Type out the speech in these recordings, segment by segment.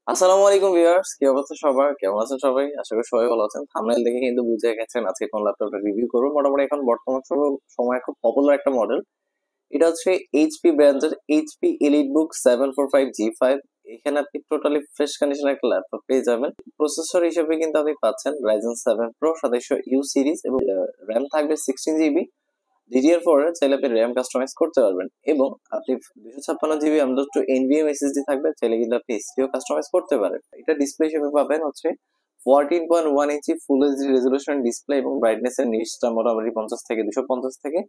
আসসালামু আলাইকুম ভিউয়ার্স, কি অবস্থা সবার? কেমন আছেন সবাই? আশা করি সবাই ভালো আছেন। থাম্বনেল দেখে কিন্তু বুঝে গেছেন আজকে কোন ল্যাপটপটা রিভিউ করবো। মোটামুটি এখন বর্তমান সময় খুব পপুলার একটা মডেল। এটা হচ্ছে এইচপি ব্র্যান্ডের এইচপি এলিটবুক 745G5। এখানে আপনি টোটালি ফ্রেশ কন্ডিশনের একটা ল্যাপটপ পেয়ে যাবেন। প্রসেসর হিসেবে কিন্তু আপনি পাচ্ছেন Ryzen 7 Pro 2700U সিরিজ এবং র্যাম থাকবে 16 GB। DDR4 এর চাইলে আপনি র্যাম কাস্টমাইজ করতে পারবেন এবং আপনি 256 GB M.2 NVMe SSD থাকবে, চাইলে কিন্তু আপনি SSD ও কাস্টমাইজ করতে পারেন। এটা ডিসপ্লে হিসেবে পাবেন হচ্ছে 14.1 ইঞ্চি ফুল এইচডি রেজলিউশন ডিসপ্লে এবং ব্রাইটনেস এর নিচটা মোটামুটি 50 থেকে 250 থেকে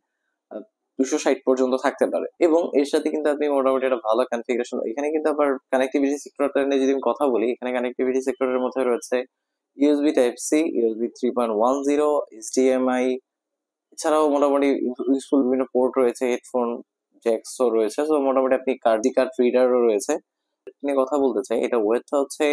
260 পর্যন্ত থাকতে পারে এবং এর সাথে কিন্তু আপনি মোটামুটি একটা ভালো কনফিগারেশন। এখানে কিন্তু আবার কানেক্টিভিটি সেক্টরটা নিয়ে যদি আমি কথা বলি, এখানে কানেক্টিভিটি সেক্টরের মধ্যে রয়েছে USB type C, USB 3.10, HDMI, এছাড়াও মোটামুটি ইউজফুল বিভিন্ন পোর্ট রয়েছে, হেডফোন জ্যাকসও রয়েছে। তো মোটামুটি আপনি কার্ড রিডারও রয়েছে। নিয়ে কথা বলতে চাই, এটা ওয়েটটা হচ্ছে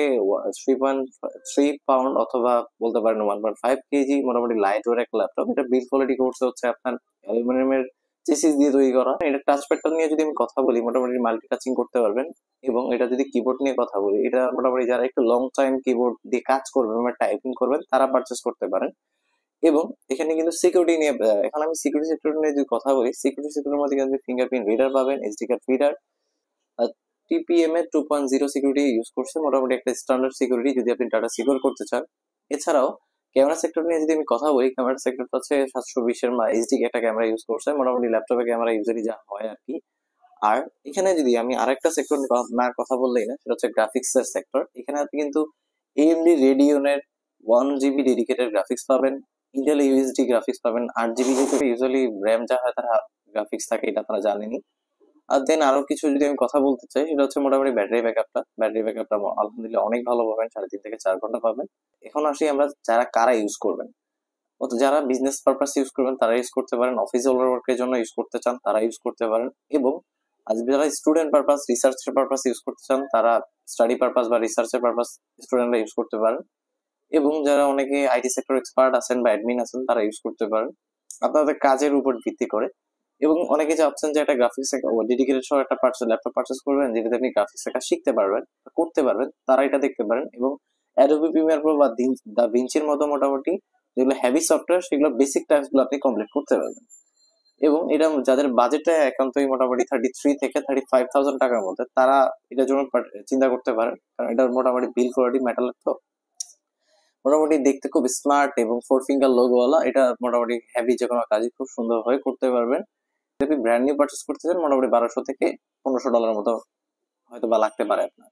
3.3 পাউন্ড অথবা বলতে পারেন 1.5 কেজি। মোটামুটি লাইট ওয়েট একটা ল্যাপটপ। এটা বিল্ড কোয়ালিটি করছে হচ্ছে আপনার অ্যালুমিনিয়ামের চেসিস দিয়ে তৈরি করা। এটা টাচপ্যাডটা নিয়ে যদি আমি কথা বলি, মোটামুটি মাল্টি টাচিং করতে পারবেন এবং এটা যদি কিবোর্ড নিয়ে কথা বলি, এটা মোটামুটি যারা একটু লং টাইম কিবোর্ড দিয়ে কাজ করবেন বা টাইপিং করবেন তারা পারচেস করতে পারেন। এবং এখানে কিন্তু সিকিউরিটি নিয়ে এখন আমি সিকিউরিটি সেক্টর নিয়ে যদি কথা বলি, সিকিউরিটি সেক্টরের মধ্যে কিন্তু ফিঙ্গারপ্রিন্ট রিডার পাবেন, এসডি কার্ড রিডার, টিপিএম এর 2.0 সিকিউরিটি ইউজ করছে। মোটামুটি একটা স্ট্যান্ডার্ড সিকিউরিটি যদি আপনি ডাটা সিকিউর করতে চান। এছাড়াও ক্যামেরা সেক্টর নিয়ে যদি আমি কথা বলি, ক্যামেরা সেক্টরটা হচ্ছে 720 এর এইচডি একটা ক্যামেরা ইউজ করছে। মোটামুটি ল্যাপটপে ক্যামেরা ইউজুয়ালি যা হয় আর কি। আর এখানে যদি আমি আরেকটা সেক্টর না কথা বললেই না, সেটা হচ্ছে গ্রাফিক্স এর সেক্টর। এখানে আপনি কিন্তু এএমডি রেডিয়নের 1 GB ডেডিকেটেড গ্রাফিক্স পাবেন, ইন্টেল ইউএসডি গ্রাফিক্স পাবেন 8 GB, যেহেতু ইউজুয়ালি র্যাম যা হয় তার গ্রাফিক্স থাকে, এটা আপনারা জানেনই। আর দেন আরো কিছু যদি আমি কথা বলতে চাই, সেটা হচ্ছে মোটামুটি ব্যাটারি ব্যাকআপটা আলহামদুলিল্লাহ অনেক ভালো পাবেন, 3.5 থেকে 4 ঘন্টা পাবেন। এখন আসি আমরা যারা কারা ইউজ করবেন। যারা বিজনেস পারপাস ইউজ করবেন তারা ইউজ করতে পারেন, অফিসিয়াল ওয়ার্কের জন্য ইউজ করতে চান তারা ইউজ করতে পারেন, এবং আজ যারা স্টুডেন্ট পারপাস রিসার্চের পারপাস ইউজ করতে চান তারা স্টাডি পারপাস বা রিসার্চের পারপাস স্টুডেন্টরা ইউজ করতে পারেন, এবং যারা অনেকে আইটি সেক্টর এক্সপার্ট আছেন বা অ্যাডমিন আছেন তারা ইউজ করতে পারেন আপনাদের কাজের উপর ভিত্তি করে। এবং অনেকে চাচ্ছেন যে একটা গ্রাফিক্স ডেডিকেটেড সহ একটা ল্যাপটপ পারচেস করবেন যেটাতে আপনি গ্রাফিক্স কাজ শিখতে পারবেন, করতে পারবেন, তারা এটা দেখতে পারেন। এবং অ্যাডোবি প্রিমিয়ার প্রো বা দা ভিঞ্চির মতো মোটামুটি যেগুলো হেভি সফটওয়্যার, সেগুলো বেসিক টাস্ক গুলো আপনি কমপ্লিট করতে পারবেন। এবং এটা যাদের বাজেটটা একান্তই মোটামুটি 33 থেকে 35,000 টাকার মধ্যে, তারা এটার জন্য চিন্তা করতে পারেন, কারণ এটার মোটামুটি বিল কোয়ালিটি মেটালের, তো মোটামুটি দেখতে খুব স্মার্ট এবং 4 ফিঙ্গার লোগোওয়ালা। এটা মোটামুটি হেভি যে কোনো কাজই খুব সুন্দরভাবে করতে পারবেন। যদি ব্র্যান্ড নিউ পারচেস করতে চান, মোটামুটি 1200 থেকে $1500 মতো হয়তো বা লাগতে পারে আপনার।